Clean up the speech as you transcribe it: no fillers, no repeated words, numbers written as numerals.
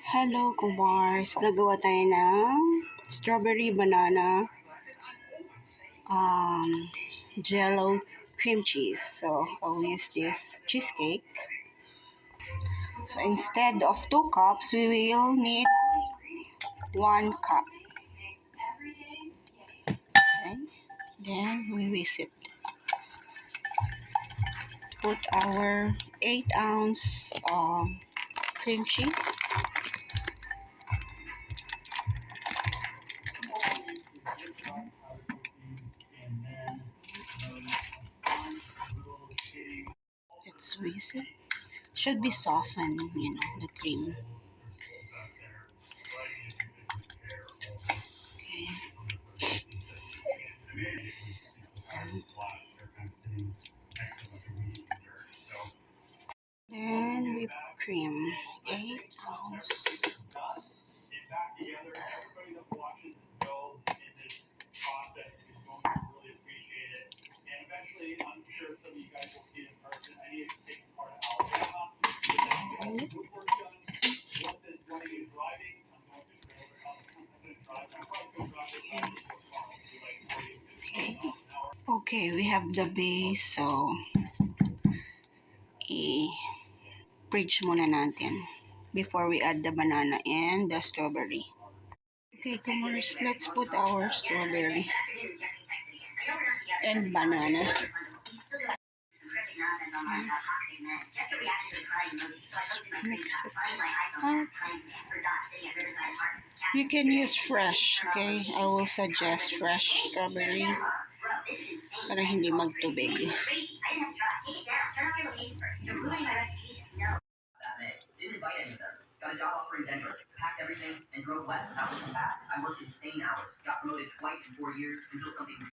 Hello, Kumars. Gagawa tayo ng strawberry banana um, jello cream cheese. So, I'll use this cheesecake. So, instead of 2 cups, we will need 1 cup. Okay. Then, we whisk it. Put our 8-ounce cream cheese. Let's whisk it. Should be softened, the cream. Okay. Then whipped cream, 8 ounce. Okay, we have the base, so i-bridge muna natin before we add the banana and the strawberry. Okay, Kumars, let's put our strawberry and banana. Mix it up. You can use fresh, okay? I will suggest fresh strawberry para hindi magtubig. Didn't invite any of them. Got a job offer in Denver. Packed everything and drove west without looking back. I worked insane hours. Got promoted twice in 4 years and built something